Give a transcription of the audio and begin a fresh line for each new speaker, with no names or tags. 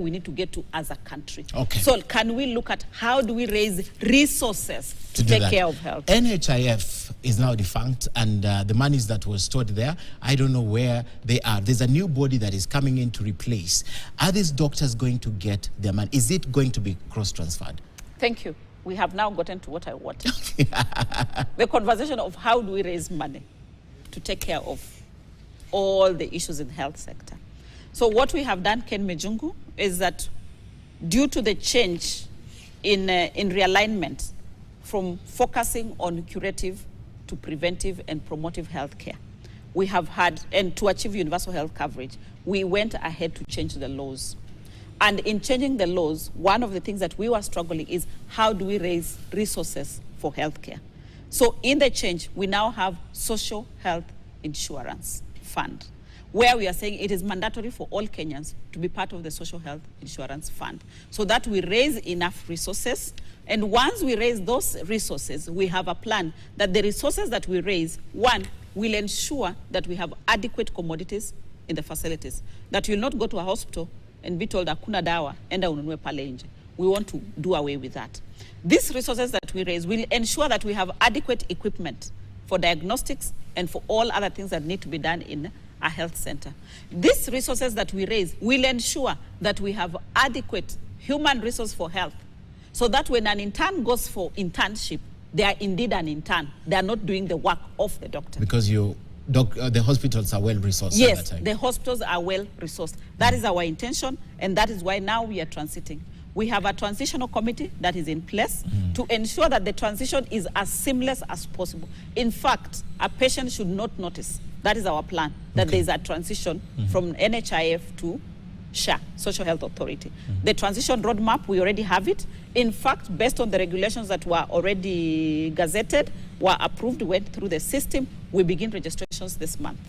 we need to get to as a country.
Okay.
So can we look at how do we raise resources to take care of health?
NHIF is now defunct, and the monies that was stored there, I don't know where they are. There's a new body that is coming in to replace. Are these doctors going to get their money? Is it going to be cross-transferred?
Thank you. We have now gotten to what I wanted. The conversation of how do we raise money to take care of all the issues in the health sector. So what we have done, Ken Mejungu, is that due to the change in realignment from focusing on curative to preventive and promotive health care, we have had, and to achieve universal health coverage, we went ahead to change the laws. And in changing the laws, one of the things that we were struggling is how do we raise resources for healthcare? So in the change, we now have social health insurance fund, where we are saying it is mandatory for all Kenyans to be part of the social health insurance fund, so that we raise enough resources. And once we raise those resources, we have a plan that the resources that we raise, one, will ensure that we have adequate commodities in the facilities, that you'll not go to a hospital and be told hakuna dawa, enda ununue pale nje. We want to do away with that. These resources that we raise will ensure that we have adequate equipment for diagnostics and for all other things that need to be done in a health center. These resources that we raise will ensure that we have adequate human resource for health, so that when an intern goes for internship, they are indeed an intern. They are not doing the work of the doctor.
Because the hospitals are well resourced.
Yes,
at that time.
the hospitals are well resourced. That is our intention, and that is why now we are transiting. We have a transitional committee that is in place to ensure that the transition is as seamless as possible. In fact, a patient should not notice. That is our plan, that there is a transition from NHIF to SHA, Social Health Authority. The transition roadmap, we already have it. In fact, based on the regulations that were already gazetted, were approved, went through the system, we begin registrations this month.